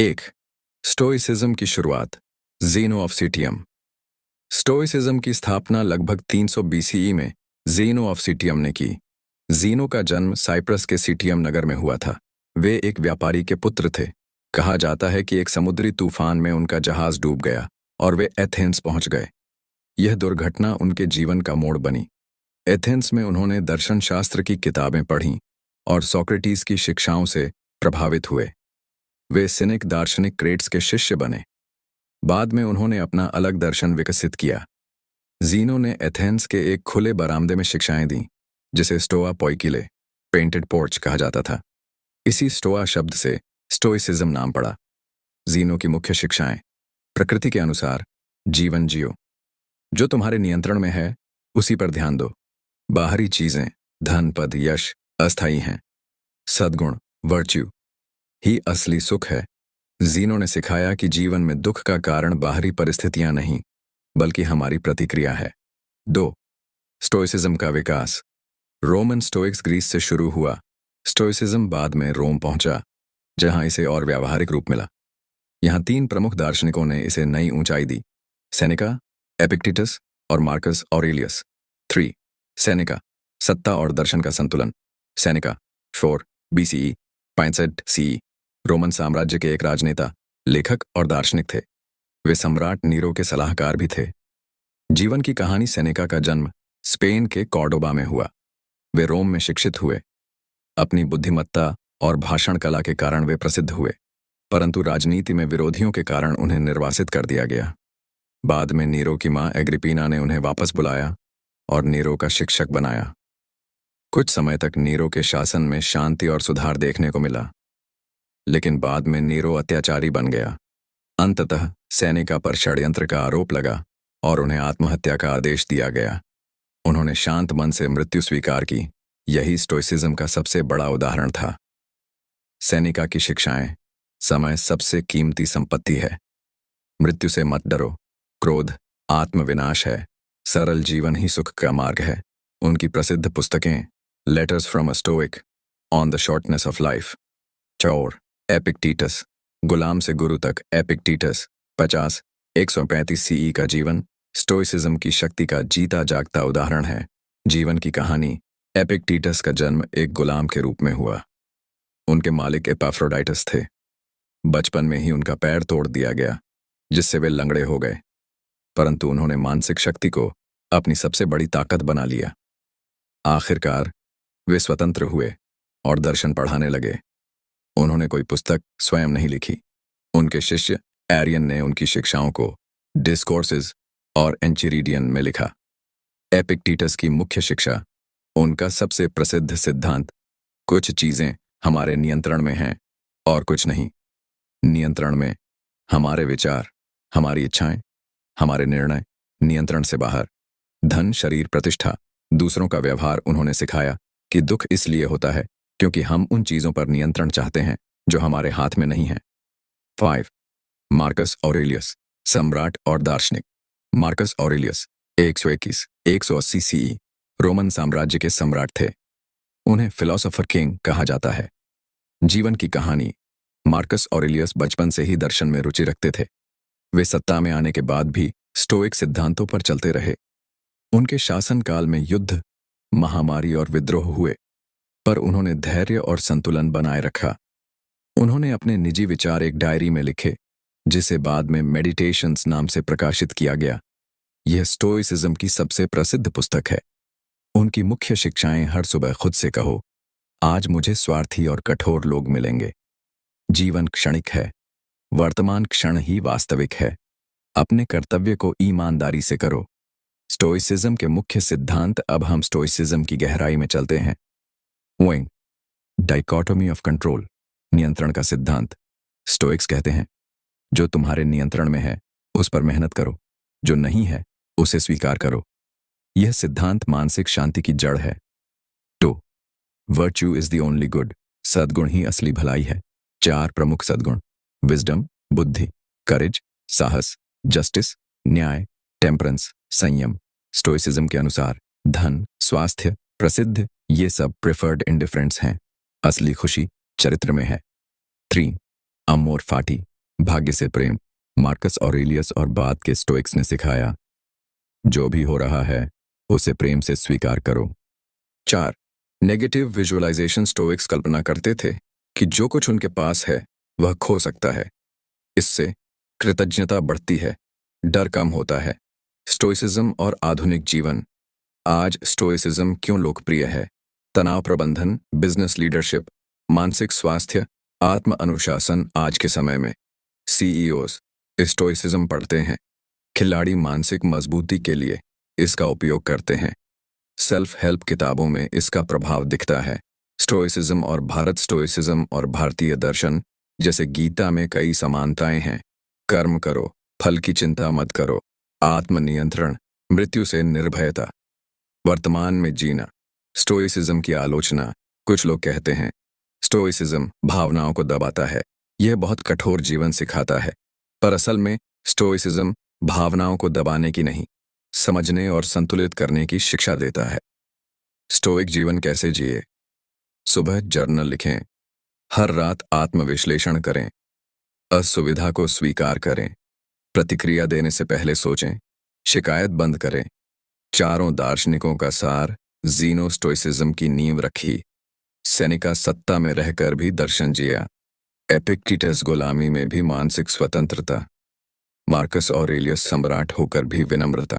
एक, स्टोइसिज्म की शुरुआत। Zeno of सिटियम। स्टोइसिज्म की स्थापना लगभग 300 बीसीई में ज़ेनो ऑफ सिटियम ने की। ज़ेनो का जन्म साइप्रस के सिटियम नगर में हुआ था। वे एक व्यापारी के पुत्र थे। कहा जाता है कि एक समुद्री तूफान में उनका जहाज डूब गया और वे एथेंस पहुंच गए। यह दुर्घटना उनके जीवन का मोड़ बनी। एथेंस में उन्होंने दर्शन शास्त्र की किताबें पढ़ीं और सोक्रेटिस की शिक्षाओं से प्रभावित हुए। वे सिनिक दार्शनिक क्रेट्स के शिष्य बने। बाद में उन्होंने अपना अलग दर्शन विकसित किया। ज़ीनो ने एथेंस के एक खुले बरामदे में शिक्षाएं दी, जिसे स्टोआ पोइकिले, पेंटेड पोर्च कहा जाता था। इसी स्टोआ शब्द से स्टोइसिज्म नाम पड़ा। ज़ीनो की मुख्य शिक्षाएं: प्रकृति के अनुसार जीवन जियो। जो तुम्हारे नियंत्रण में है उसी पर ध्यान दो। बाहरी चीजें, धन, पद, यश अस्थायी हैं। सद्गुण, वर्च्यू ही असली सुख है। ज़ीनो ने सिखाया कि जीवन में दुख का कारण बाहरी परिस्थितियां नहीं, बल्कि हमारी प्रतिक्रिया है। 2. स्टोइसिज्म का विकास। रोमन स्टोइक्स ग्रीस से शुरू हुआ। स्टोइसिज्म बाद में रोम पहुंचा, जहां इसे और व्यावहारिक रूप मिला। यहां 3 प्रमुख दार्शनिकों ने इसे नई ऊंचाई दी: सेनेका, एपिक्टेटस और मार्कस ऑरेलियस। 3. सेनेका, सत्ता और दर्शन का संतुलन। सेनेका 4 बीसीई 65 सीई रोमन साम्राज्य के एक राजनेता, लेखक और दार्शनिक थे। वे सम्राट नीरो के सलाहकार भी थे। जीवन की कहानी। सेनेका का जन्म स्पेन के कॉर्डोबा में हुआ। वे रोम में शिक्षित हुए। अपनी बुद्धिमत्ता और भाषण कला के कारण वे प्रसिद्ध हुए, परंतु राजनीति में विरोधियों के कारण उन्हें निर्वासित कर दिया गया। बाद में नीरो की मां एग्रिपीना ने उन्हें वापस बुलाया और नीरो का शिक्षक बनाया। कुछ समय तक नीरो के शासन में शांति और सुधार देखने को मिला, लेकिन बाद में नीरो अत्याचारी बन गया। अंततः सेनेका पर षड्यंत्र का आरोप लगा और उन्हें आत्महत्या का आदेश दिया गया। उन्होंने शांत मन से मृत्यु स्वीकार की। यही स्टोइसिज्म का सबसे बड़ा उदाहरण था। सेनेका की शिक्षाएं: समय सबसे कीमती संपत्ति है। मृत्यु से मत डरो। क्रोध आत्मविनाश है। सरल जीवन ही सुख का मार्ग है। उनकी प्रसिद्ध पुस्तकें: letters from a stoic, on the shortness of life. 4. Epictetus, गुलाम से गुरु तक। एपिक्टेटस 50-135 सीई का जीवन स्टोइसिज्म की शक्ति का जीता जागता उदाहरण है। जीवन की कहानी। एपिक्टेटस का जन्म एक गुलाम के रूप में हुआ। उनके मालिक एपाफ्रोडाइटस थे। बचपन में ही उनका पैर तोड़ दिया गया, जिससे वे लंगड़े हो गए, परंतु उन्होंने मानसिक शक्ति को अपनी सबसे बड़ी ताकत बना लिया। आखिरकार वे स्वतंत्र हुए और दर्शन पढ़ाने लगे। उन्होंने कोई पुस्तक स्वयं नहीं लिखी। उनके शिष्य एरियन ने उनकी शिक्षाओं को डिस्कोर्सेस और एंचिरिडियन में लिखा। एपिक्टेटस की मुख्य शिक्षा। उनका सबसे प्रसिद्ध सिद्धांत: कुछ चीजें हमारे नियंत्रण में हैं और कुछ नहीं। नियंत्रण में हमारे विचार, हमारी इच्छाएं, हमारे निर्णय नियंत्रण से बाहर। धन, शरीर, प्रतिष्ठा, दूसरों का व्यवहार। उन्होंने सिखाया कि दुख इसलिए होता है क्योंकि हम उन चीजों पर नियंत्रण चाहते हैं जो हमारे हाथ में नहीं है। 5. मार्कस ऑरेलियस, सम्राट और दार्शनिक। मार्कस ऑरेलियस 121-180 सीई रोमन साम्राज्य के सम्राट थे। उन्हें फिलोसोफर किंग कहा जाता है। जीवन की कहानी। मार्कस ऑरेलियस बचपन से ही दर्शन में रुचि रखते थे। वे सत्ता में आने के बाद भी स्टोइक सिद्धांतों पर चलते रहे। उनके शासनकाल में युद्ध, महामारी और विद्रोह हुए, पर उन्होंने धैर्य और संतुलन बनाए रखा। उन्होंने अपने निजी विचार एक डायरी में लिखे, जिसे बाद में मेडिटेशंस नाम से प्रकाशित किया गया। यह स्टोइसिज्म की सबसे प्रसिद्ध पुस्तक है। उनकी मुख्य शिक्षाएं: हर सुबह खुद से कहो, आज मुझे स्वार्थी और कठोर लोग मिलेंगे। जीवन क्षणिक है, वर्तमान क्षण ही वास्तविक है। अपने कर्तव्य को ईमानदारी से करो। स्टोइसिज्म के मुख्य सिद्धांत। अब हम स्टोइसिज्म की गहराई में चलते हैं। विंग डाइकोटोमी ऑफ कंट्रोल, नियंत्रण का सिद्धांत। स्टोइक्स कहते हैं, जो तुम्हारे नियंत्रण में है उस पर मेहनत करो, जो नहीं है उसे स्वीकार करो। यह सिद्धांत मानसिक शांति की जड़ है। 2. Virtue is the only good, सद्गुण ही असली भलाई है। 4 प्रमुख सद्गुण: विजडम, बुद्धि, करेज, साहस, जस्टिस, न्याय, टेम्परेंस, संयम। स्टोइसिज्म के अनुसार धन, स्वास्थ्य, प्रसिद्ध, ये सब प्रेफर्ड इंडिफरेंस हैं। असली खुशी चरित्र में है। 3. अमोर फाटी, भाग्य से प्रेम, मार्कस ऑरेलियस और बाद के स्टोइक्स ने सिखाया। जो भी हो रहा है उसे प्रेम से स्वीकार करो। 4. Negative visualisation. स्टोइक्स कल्पना करते थे कि जो कुछ उनके पास है वह खो सकता है। इससे कृतज्ञता बढ़ती है, डर कम होता है। स्टोइसिज्म और आधुनिक जीवन। आज स्टोइसिज्म क्यों लोकप्रिय है? तनाव प्रबंधन, बिजनेस लीडरशिप, मानसिक स्वास्थ्य, आत्म अनुशासन। आज के समय में सीईओज स्टोइसिज्म पढ़ते हैं। खिलाड़ी मानसिक मजबूती के लिए इसका उपयोग करते हैं। सेल्फ हेल्प किताबों में इसका प्रभाव दिखता है। स्टोइसिज्म और भारत। स्टोइसिज्म और भारतीय दर्शन जैसे गीता में कई समानताएं हैं। कर्म करो, फल की चिंता मत करो, आत्मनियंत्रण, मृत्यु से निर्भयता, वर्तमान में जीना। स्टोइसिज्म की आलोचना। कुछ लोग कहते हैं स्टोइसिज्म भावनाओं को दबाता है, यह बहुत कठोर जीवन सिखाता है। पर असल में स्टोइसिज्म भावनाओं को दबाने की नहीं, समझने और संतुलित करने की शिक्षा देता है। स्टोइक जीवन कैसे जिए? सुबह जर्नल लिखें, हर रात आत्मविश्लेषण करें, असुविधा को स्वीकार करें, प्रतिक्रिया देने से पहले सोचें, शिकायत बंद करें। चारों दार्शनिकों का सार। जीनो स्टोइसिज्म की नींव रखी। सेनेका सत्ता में रहकर भी दर्शन जिया। एपिक्टेटस गुलामी में भी मानसिक स्वतंत्रता। मार्कस ऑरेलियस सम्राट होकर भी विनम्रता।